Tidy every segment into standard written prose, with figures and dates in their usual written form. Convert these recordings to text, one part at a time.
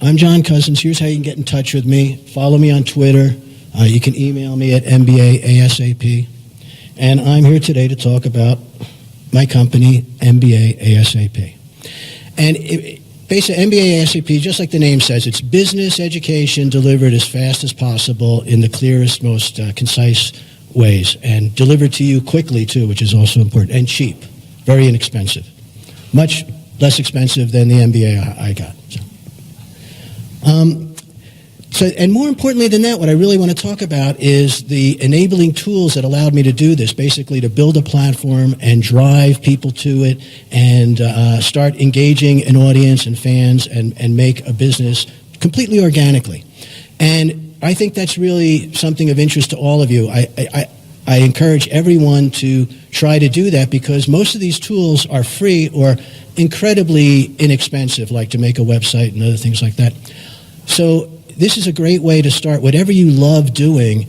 I'm John Cousins. Here's how you can get in touch with me. Follow me on Twitter. You can email me at MBA ASAP. And I'm here today to talk about my company, MBA ASAP. And basically, MBA ASAP, just like the name says, it's business education delivered as fast as possible in the clearest, most concise ways, and delivered to you quickly, too, which is also important, and cheap, very inexpensive. Much less expensive than the MBA I got. And more importantly than that, what I really want to talk about is the enabling tools that allowed me to do this, basically to build a platform and drive people to it and start engaging an audience and fans and make a business completely organically. And I think that's really something of interest to all of you. I encourage everyone to try to do that because most of these tools are free or incredibly inexpensive, like to make a website and other things like that. So this is a great way to start whatever you love doing.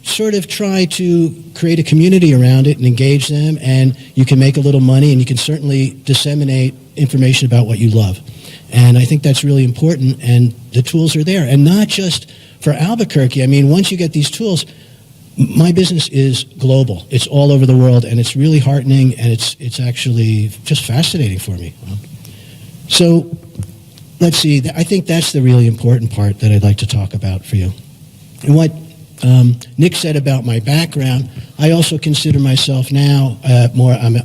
Sort of try to create a community around it and engage them, and you can make a little money, and you can certainly disseminate information about what you love. And I think that's really important, and the tools are there. And not just for Albuquerque. I mean, once you get these tools, my business is global. It's all over the world, and it's really heartening, and it's actually just fascinating for me. So let's see. I think that's the really important part that I'd like to talk about for you. And what Nick said about my background, I also consider myself now I'm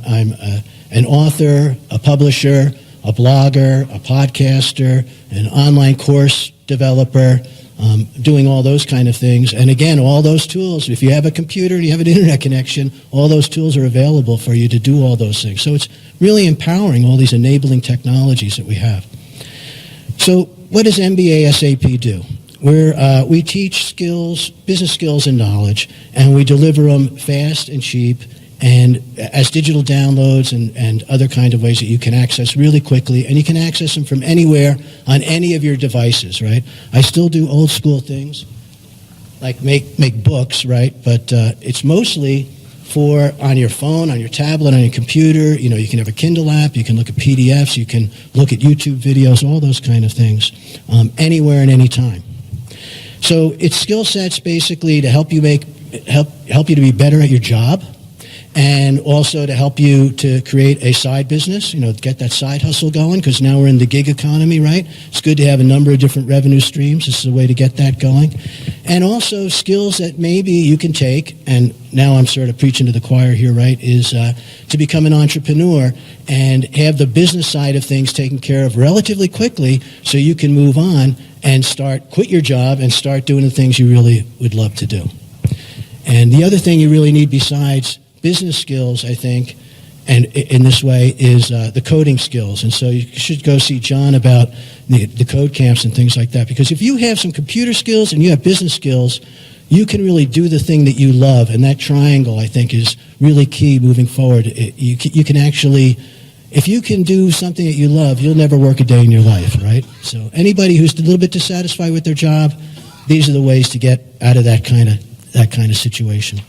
an author, a publisher, a blogger, a podcaster, an online course developer, doing all those kind of things. And again, all those tools, if you have a computer and you have an internet connection, all those tools are available for you to do all those things. So it's really empowering, all these enabling technologies that we have. So what does MBA SAP do? We teach skills, business skills and knowledge, and we deliver them fast and cheap and as digital downloads and other kind of ways that you can access really quickly, and you can access them from anywhere on any of your devices, right? I still do old school things, like make books, right? But it's mostly for on your phone, on your tablet, on your computer. You know, you can have a Kindle app, you can look at PDFs, you can look at YouTube videos, all those kind of things, anywhere and anytime. So it's skill sets basically to help you help you to be better at your job, and also to help you to create a side business, get that side hustle going, because now we're in the gig economy, right? It's good to have a number of different revenue streams. This is a way to get that going. And also skills that maybe you can take, and now I'm sort of preaching to the choir here, right, is to become an entrepreneur and have the business side of things taken care of relatively quickly so you can move on and quit your job and start doing the things you really would love to do. And the other thing you really need besides business skills, I think, and in this way, is the coding skills. And so you should go see John about the code camps and things like that. Because if you have some computer skills and you have business skills, you can really do the thing that you love. And that triangle, I think, is really key moving forward. You can actually, if you can do something that you love, you'll never work a day in your life, right? So anybody who's a little bit dissatisfied with their job, these are the ways to get out of that kind of situation.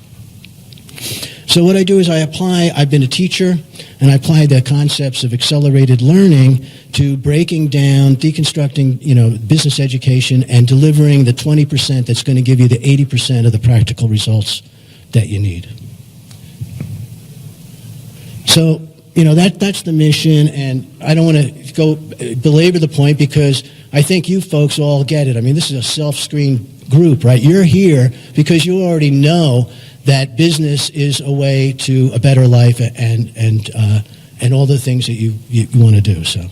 So what I do is I've been a teacher, and I apply the concepts of accelerated learning to breaking down, deconstructing, business education and delivering the 20% that's going to give you the 80% of the practical results that you need. So, that's the mission, and I don't want to go belabor the point because I think you folks all get it. I mean, this is a self-screened group, right? You're here because you already know that business is a way to a better life and all the things that you want to do. So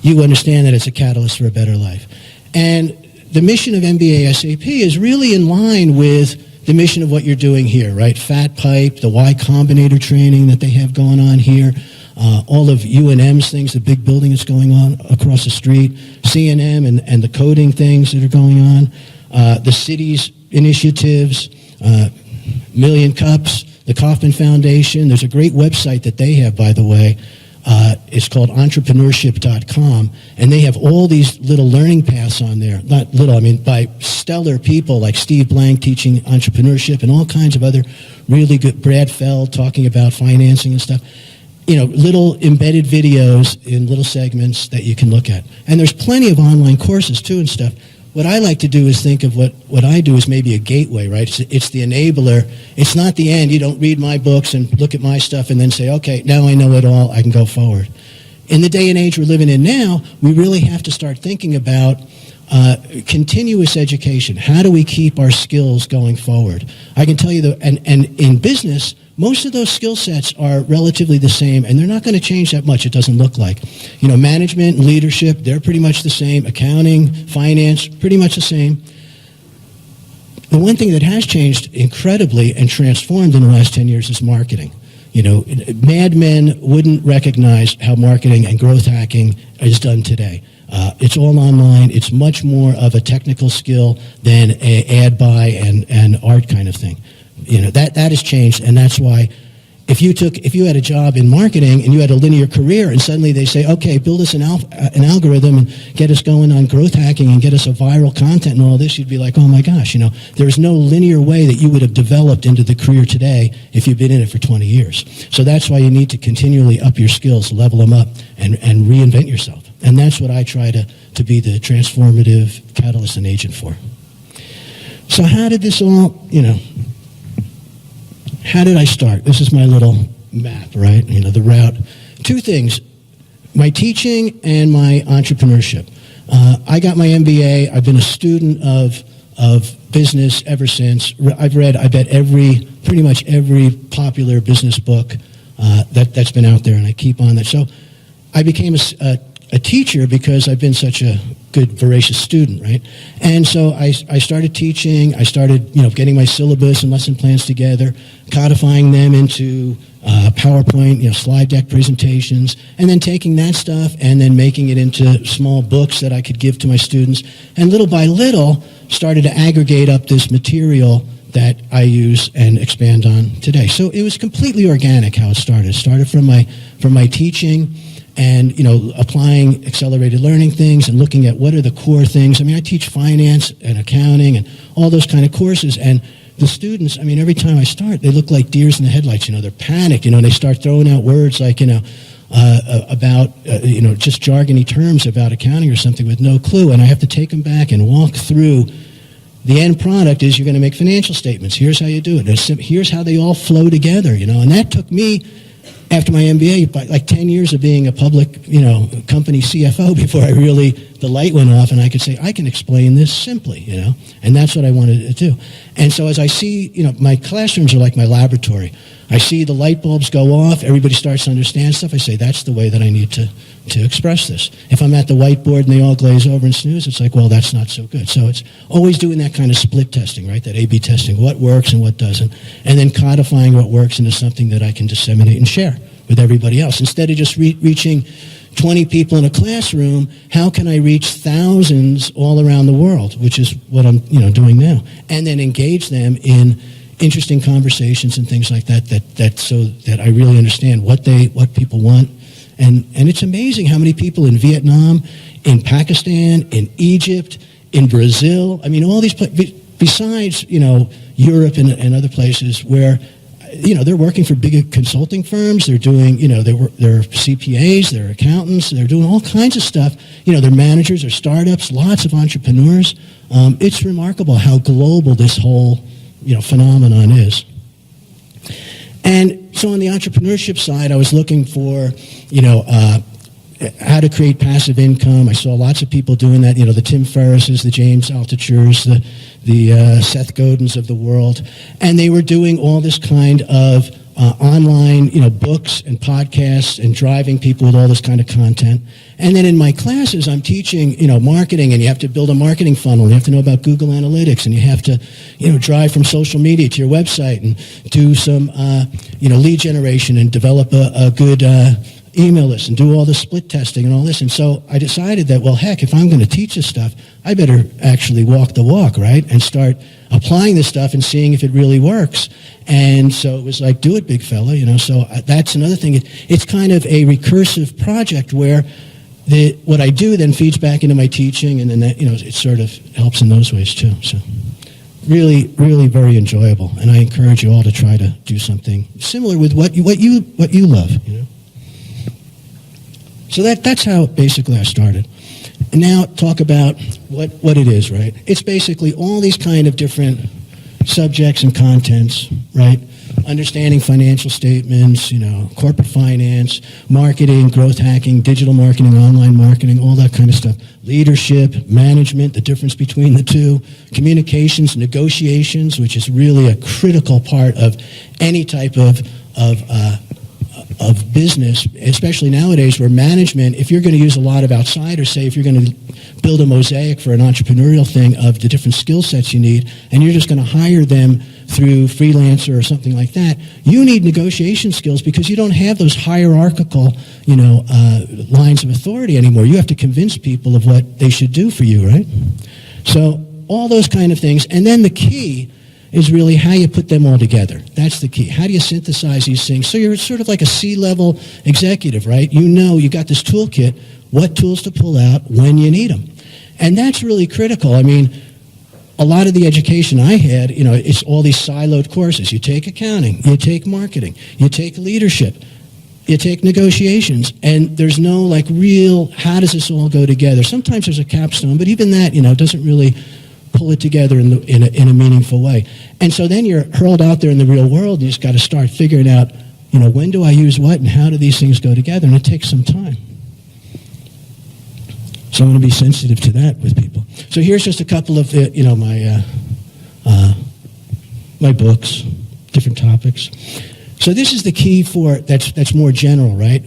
you understand that it's a catalyst for a better life. And the mission of MBA SAP is really in line with the mission of what you're doing here, right? Fat Pipe, the Y Combinator training that they have going on here, all of UNM's things, the big building that's going on across the street, CNM and the coding things that are going on, the city's initiatives, Million Cups, the Kauffman Foundation. There's a great website that they have, by the way. It's called entrepreneurship.com, and they have all these little learning paths on there. Not little, I mean by stellar people like Steve Blank teaching entrepreneurship and all kinds of other really good, Brad Feld talking about financing and stuff. little embedded videos in little segments that you can look at. And there's plenty of online courses too and stuff. What I like to do is think of what I do as maybe a gateway, right? It's the enabler. It's not the end. You don't read my books and look at my stuff and then say, okay, now I know it all. I can go forward. In the day and age we're living in now, we really have to start thinking about continuous education. How do we keep our skills going forward? I can tell you and in business, most of those skill sets are relatively the same, and they're not going to change that much, it doesn't look like. Management and leadership, they're pretty much the same. Accounting, finance, pretty much the same. The one thing that has changed incredibly and transformed in the last 10 years is marketing. Madmen wouldn't recognize how marketing and growth hacking is done today. It's all online. It's much more of a technical skill than an ad buy and art kind of thing. That has changed, and that's why if you had a job in marketing and you had a linear career and suddenly they say, okay, build us an algorithm and get us going on growth hacking and get us a viral content and all this, you'd be like, oh my gosh, there's no linear way that you would have developed into the career today if you've been in it for 20 years. So that's why you need to continually up your skills, level them up, and reinvent yourself. And that's what I try to be the transformative catalyst and agent for. So how did this all, how did I start? This is my little map, right? The route. Two things, my teaching and my entrepreneurship. I got my MBA. I've been a student of business ever since. I've read, I bet, pretty much every popular business book that's been out there, and I keep on that. So I became a teacher because I've been such a good, voracious student, right? And so I started teaching. I started, getting my syllabus and lesson plans together, codifying them into PowerPoint, slide deck presentations, and then taking that stuff and then making it into small books that I could give to my students. And little by little, started to aggregate up this material that I use and expand on today. So it was completely organic how it started. It started from my teaching and, applying accelerated learning things and looking at what are the core things. I teach finance and accounting and all those kind of courses. And the students, every time I start, they look like deers in the headlights. They're panicked, and they start throwing out words like, about, just jargony terms about accounting or something with no clue. And I have to take them back and walk through. The end product is you're going to make financial statements. Here's how you do it. Here's how they all flow together, And that took me, after my MBA, like 10 years of being a public, company CFO before the light went off and I could say, I can explain this simply, And that's what I wanted to do. And so as I see, my classrooms are like my laboratory. I see the light bulbs go off, everybody starts to understand stuff. I say, that's the way that I need to express this. If I'm at the whiteboard and they all glaze over and snooze, it's like, well, that's not so good. So it's always doing that kind of split testing, right? That A/B testing, what works and what doesn't, and then codifying what works into something that I can disseminate and share with everybody else. Instead of just reaching 20 people in a classroom, how can I reach thousands all around the world, which is what I'm doing now, and then engage them in interesting conversations and things like that so that I really understand what people want. And it's amazing how many people in Vietnam, in Pakistan, in Egypt, in Brazil, all these places, besides, Europe and other places where, they're working for big consulting firms, they're doing, they're CPAs, they're accountants, they're doing all kinds of stuff. They're managers, they're startups, lots of entrepreneurs. It's remarkable how global this whole phenomenon is. And so on the entrepreneurship side, I was looking for, how to create passive income. I saw lots of people doing that, the Tim Ferrisses, the James Altuchers, the Seth Godins of the world. And they were doing all this kind of online, books and podcasts and driving people with all this kind of content. And then in my classes, I'm teaching, marketing, and you have to build a marketing funnel. And you have to know about Google Analytics, and you have to, drive from social media to your website and do some, lead generation and develop a good email list and do all the split testing and all this. And so I decided that, well, heck, if I'm going to teach this stuff, I better actually walk the walk, right? And start applying this stuff and seeing if it really works. And so it was like, do it, big fella, So that's another thing. It's kind of a recursive project where what I do then feeds back into my teaching, and then that, it sort of helps in those ways too. So really, really very enjoyable. And I encourage you all to try to do something similar with what you love, So that's how basically I started. And now talk about what it is, right? It's basically all these kind of different subjects and contents, right? Understanding financial statements, corporate finance, marketing, growth hacking, digital marketing, online marketing, all that kind of stuff. Leadership, management, the difference between the two, communications, negotiations, which is really a critical part of any type of business, especially nowadays where management, if you're going to use a lot of outsiders, say if you're going to build a mosaic for an entrepreneurial thing of the different skill sets you need, and you're just going to hire them through freelancer or something like that, you need negotiation skills because you don't have those hierarchical, lines of authority anymore. You have to convince people of what they should do for you, right? So all those kind of things. And then the key is really how you put them all together. That's the key. How do you synthesize these things? So you're sort of like a C-level executive, right? You got this toolkit, what tools to pull out when you need them. And that's really critical. I mean, a lot of the education I had, it's all these siloed courses. You take accounting, you take marketing, you take leadership, you take negotiations, and there's no real, how does this all go together? Sometimes there's a capstone, but even that, doesn't really pull it together in a meaningful way. And so then you're hurled out there in the real world, and you just got to start figuring out, when do I use what and how do these things go together? And it takes some time. So I'm going to be sensitive to that with people. So here's just a couple of my books, different topics. So this is the key for that's more general, right?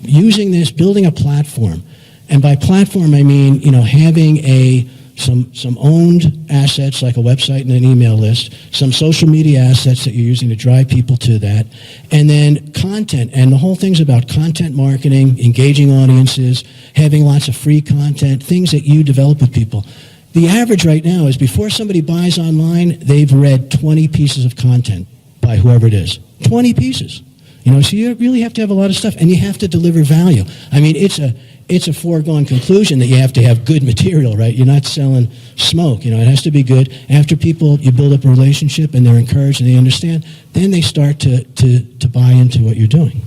Using this, building a platform, and by platform I mean having some owned assets like a website and an email list, some social media assets that you're using to drive people to that, and then content. And the whole thing's about content marketing, engaging audiences, having lots of free content, things that you develop with people. The average right now is before somebody buys online, they've read 20 pieces of content by whoever it is. 20 pieces. So you really have to have a lot of stuff, and you have to deliver value. I mean, it's a foregone conclusion that you have to have good material, right? You're not selling smoke. It has to be good. After you build up a relationship and they're encouraged and they understand, then they start to buy into what you're doing.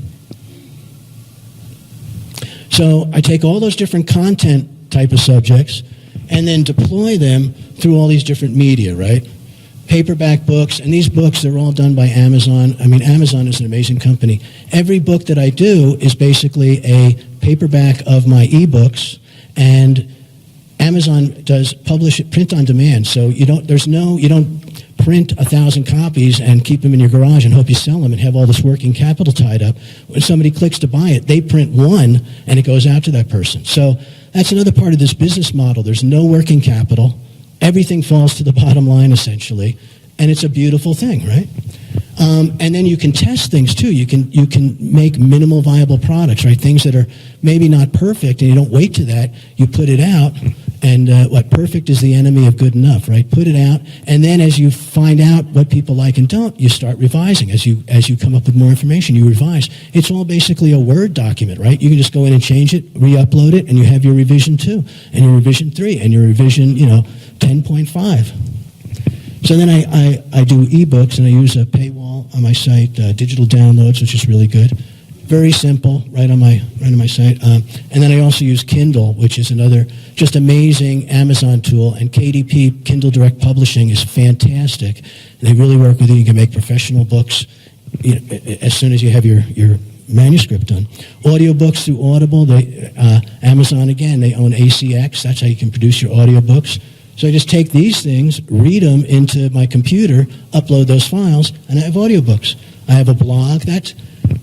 So I take all those different content type of subjects and then deploy them through all these different media, right? Paperback books, and these books, they're all done by Amazon. I mean, Amazon is an amazing company. Every book that I do is basically a paperback of my ebooks, and Amazon does publish it print on demand. So you don't print 1,000 copies and keep them in your garage and hope you sell them and have all this working capital tied up. When somebody clicks to buy it, they print one and it goes out to that person. So that's another part of this business model. There's no working capital. Everything falls to the bottom line, essentially, and it's a beautiful thing, right? And then you can test things, too. You can make minimal viable products, right? Things that are maybe not perfect, and you don't wait to that. You put it out, and perfect is the enemy of good enough, right? Put it out, and then as you find out what people like and don't, you start revising. As you come up with more information, you revise. It's all basically a Word document, right? You can just go in and change it, re-upload it, and you have your revision 2, and your revision 3, and your revision, 10.5. So then I do ebooks, and I use a paywall on my site, digital downloads, which is really good. Very simple, right on my site. And then I also use Kindle, which is another just amazing Amazon tool. And KDP, Kindle Direct Publishing, is fantastic. They really work with you. You can make professional books as soon as you have your manuscript done. Audiobooks through Audible. Amazon, again, they own ACX. That's how you can produce your audiobooks. So I just take these things, read them into my computer, upload those files, and I have audiobooks. I have a blog.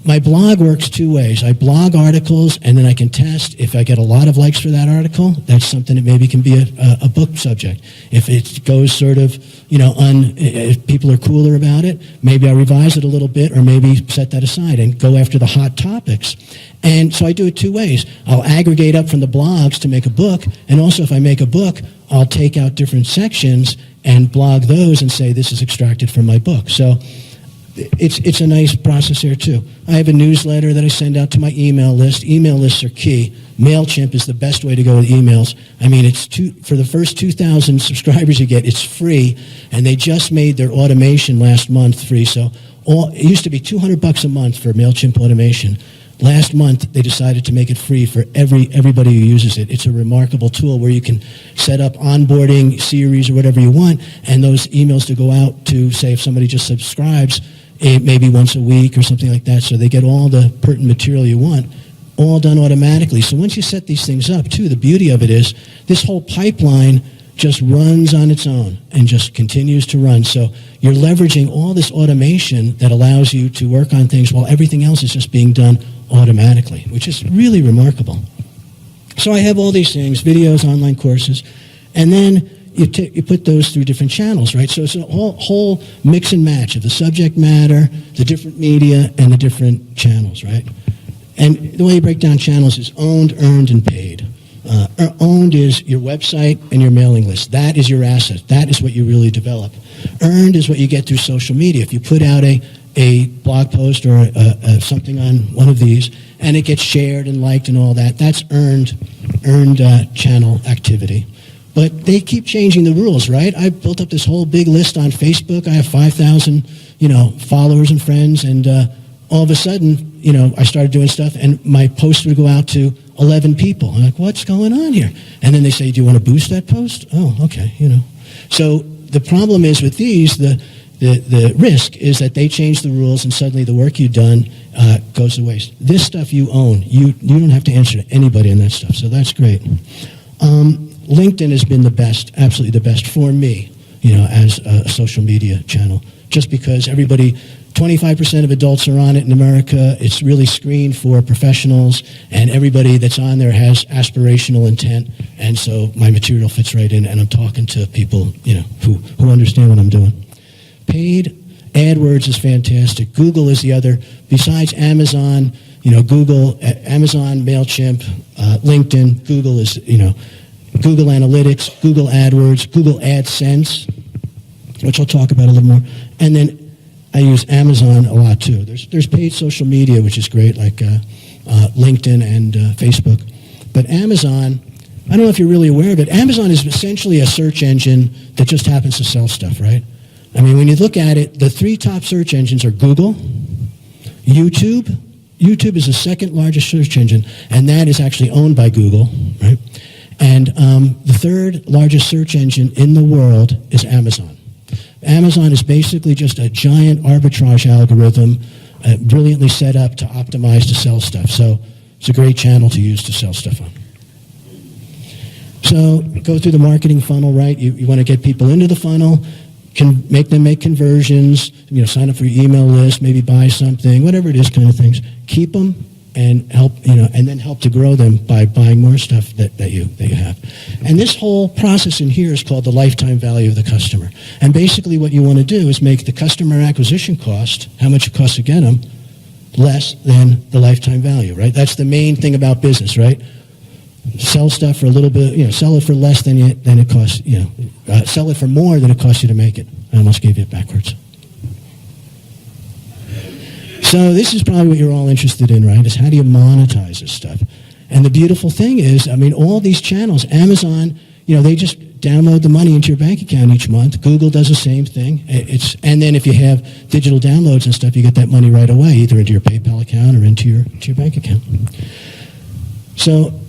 My blog works 2 ways. I blog articles, and then I can test. If I get a lot of likes for that article, that's something that maybe can be a book subject. If it goes sort of, if people are cooler about it, maybe I revise it a little bit, or maybe set that aside and go after the hot topics. And so I do it 2 ways. I'll aggregate up from the blogs to make a book, and also if I make a book, I'll take out different sections and blog those and say this is extracted from my book. So it's a nice process here too. I have a newsletter that I send out to my email list. Email lists are key. MailChimp is the best way to go with emails. I mean, for the first 2,000 subscribers you get, it's free, and they just made their automation last month free. So it used to be $200 a month for MailChimp automation. last month they decided to make it free for everybody who uses it. It's a remarkable tool where you can set up onboarding series or whatever you want, and those emails to go out to, say, if somebody just subscribes, maybe once a week or something like that, so they get all the pertinent material you want, all done automatically. So once you set these things up, too, the beauty of it is this whole pipeline just runs on its own and just continues to run. So you're leveraging all this automation that allows you to work on things while everything else is just being done automatically, which is really remarkable. So I have all these things, videos, online courses, and then you put those through different channels, right? So it's a whole mix and match of the subject matter, the different media, and the different channels, right? And the way you break down channels is owned, earned, and paid. Owned is your website and your mailing list. That is your asset. That is what you really develop. Earned is what you get through social media. If you put out a blog post or something on one of these, and it gets shared and liked and all that, that's earned channel activity. But they keep changing the rules, right? I've built up this whole big list on Facebook. I have 5,000, followers and friends, and all of a sudden, I started doing stuff, and my post would go out to 11 people. I'm like, what's going on here? And then they say, do you want to boost that post? Oh, okay, So the problem is with these, the risk is that they change the rules, and suddenly the work you've done goes to waste. This stuff you own. You don't have to answer to anybody on that stuff, so that's great. LinkedIn has been the best, absolutely the best for me, as a social media channel, just because 25% of adults are on it in America. It's really screened for professionals, and everybody that's on there has aspirational intent, and so my material fits right in, and I'm talking to people, who understand what I'm doing. Paid AdWords is fantastic. Google is the other. Besides Amazon, Google, Amazon, MailChimp, LinkedIn, Google is, Google Analytics, Google AdWords, Google AdSense, which I'll talk about a little more, and then I use Amazon a lot, too. There's paid social media, which is great, like LinkedIn and Facebook. But Amazon, I don't know if you're really aware of it, Amazon is essentially a search engine that just happens to sell stuff, right? I mean, when you look at it, the three top search engines are Google, YouTube. YouTube is the second largest search engine, and that is actually owned by Google, right? And the third largest search engine in the world is Amazon. Amazon is basically just a giant arbitrage algorithm brilliantly set up to optimize to sell stuff. So it's a great channel to use to sell stuff on. So go through the marketing funnel, right? You want to get people into the funnel, can make them make conversions, sign up for your email list, maybe buy something, whatever it is, kind of things. Keep them and help, and then help to grow them by buying more stuff that you have. And this whole process in here is called the lifetime value of the customer. And basically what you want to do is make the customer acquisition cost, how much it costs to get them, less than the lifetime value, right? That's the main thing about business, right? Sell stuff for a little bit, sell it for less than it costs, sell it for more than it costs you to make it. I almost gave you it backwards. So this is probably what you're all interested in, right, is how do you monetize this stuff? And the beautiful thing is, all these channels, Amazon, they just download the money into your bank account each month. Google does the same thing. And then if you have digital downloads and stuff, you get that money right away, either into your PayPal account or into your bank account. So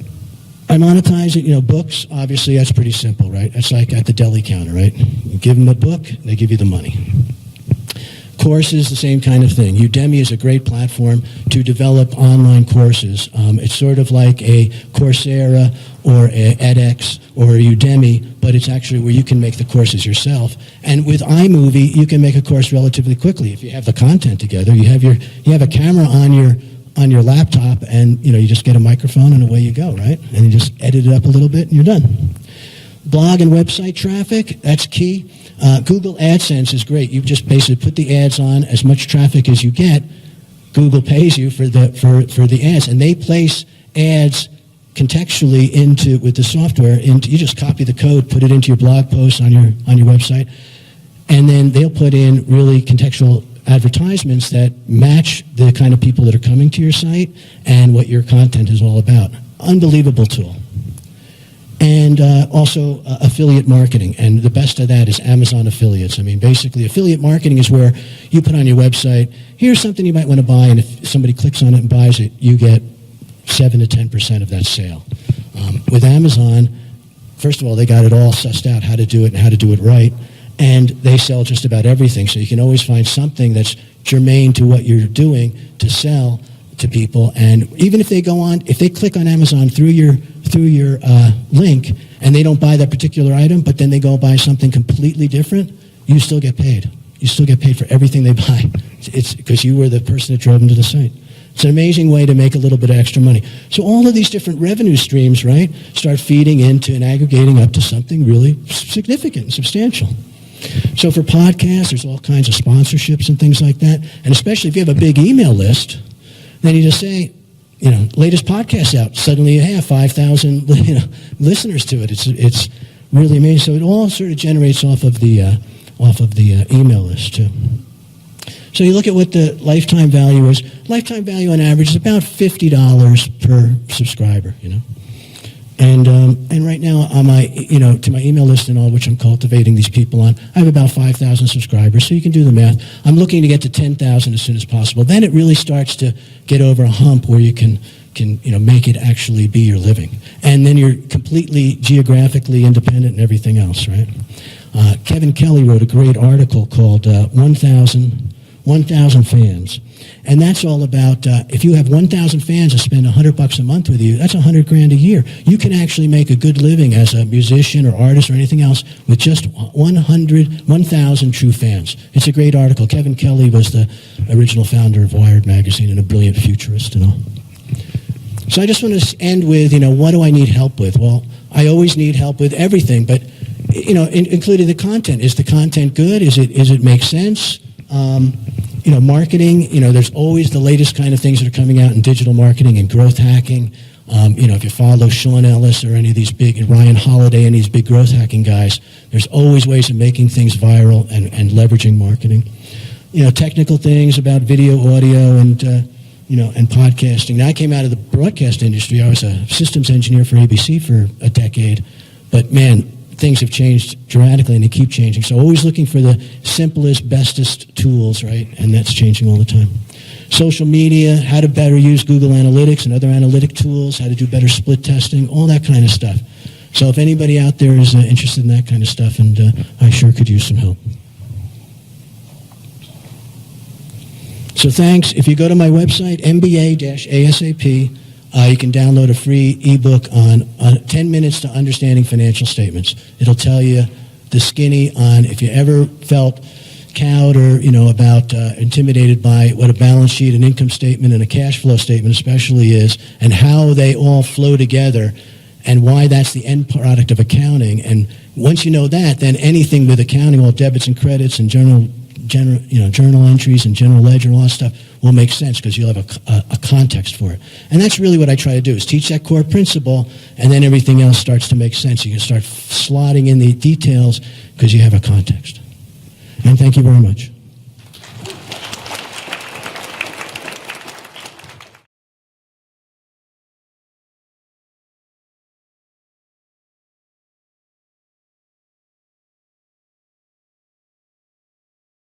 I monetize it, books, obviously that's pretty simple, right? It's like at the deli counter, right? You give them a book, they give you the money. Courses, the same kind of thing. Udemy is a great platform to develop online courses. It's sort of like a Coursera or a edX or a Udemy, but it's actually where you can make the courses yourself. And with iMovie, you can make a course relatively quickly. If you have the content together, you have a camera on your laptop, and you just get a microphone and away you go, right? And you just edit it up a little bit and you're done. Blog and website traffic, that's key. Google AdSense is great. You just basically put the ads on. As much traffic as you get, Google pays you for the ads, and they place ads contextually with the software. You just copy the code, put it into your blog post on your website, and then they'll put in really contextual advertisements that match the kind of people that are coming to your site and what your content is all about. Unbelievable tool. and also affiliate marketing. And the best of that is Amazon affiliates. I mean, basically, affiliate marketing is where you put on your website, here's something you might want to buy, and if somebody clicks on it and buys it, you get 7 to 10% of that sale. With Amazon, first of all, they got it all sussed out, how to do it and how to do it right, and they sell just about everything. So you can always find something that's germane to what you're doing to sell to people. And even if they go on, if they click on Amazon through your link and they don't buy that particular item, but then they go buy something completely different, you still get paid. You still get paid for everything they buy. It's because you were the person that drove them to the site. It's an amazing way to make a little bit of extra money. So all of these different revenue streams, right, start feeding into and aggregating up to something really significant and substantial. So for podcasts, there's all kinds of sponsorships and things like that. And especially if you have a big email list, then you just say, latest podcast out. Suddenly you have 5,000 listeners to it. It's really amazing. So it all sort of generates off of the email list too. So you look at what the lifetime value is. Lifetime value on average is about $50 per subscriber. And right now on my to my email list and all, which I'm cultivating these people on, I have about 5,000 subscribers. So you can do the math. I'm looking to get to 10,000 as soon as possible. Then it really starts to get over a hump where you can make it actually be your living, and then you're completely geographically independent and everything else, right? Kevin Kelly wrote a great article called 1,000 Fans. And that's all about, if you have 1,000 fans that spend $100 a month with you, that's $100,000 a year. You can actually make a good living as a musician or artist or anything else with just 1,000 true fans. It's a great article. Kevin Kelly was the original founder of Wired magazine and a brilliant futurist and all. So I just want to end with, what do I need help with? Well, I always need help with everything, but, including the content. Is the content good? Is it make sense? Marketing, there's always the latest kind of things that are coming out in digital marketing and growth hacking. If you follow Sean Ellis or any of these Ryan Holiday and these big growth hacking guys, there's always ways of making things viral and leveraging marketing. Technical things about video, audio, and podcasting. Now, I came out of the broadcast industry. I was a systems engineer for ABC for a decade, but man, things have changed dramatically and they keep changing. So always looking for the simplest, bestest tools, right? And that's changing all the time. Social media, how to better use Google Analytics and other analytic tools, how to do better split testing, all that kind of stuff. So if anybody out there is interested in that kind of stuff, and I sure could use some help. So thanks. If you go to my website, MBA-ASAP, you can download a free ebook on 10 minutes to understanding financial statements. It'll tell you the skinny on if you ever felt cowed or intimidated by what a balance sheet, an income statement, and a cash flow statement especially is, and how they all flow together, and why that's the end product of accounting. And once you know that, then anything with accounting, all debits and credits and journal entries and general ledger and all that stuff will make sense because you'll have a context for it. And that's really what I try to do, is teach that core principle, and then everything else starts to make sense. You can start slotting in the details because you have a context. And thank you very much.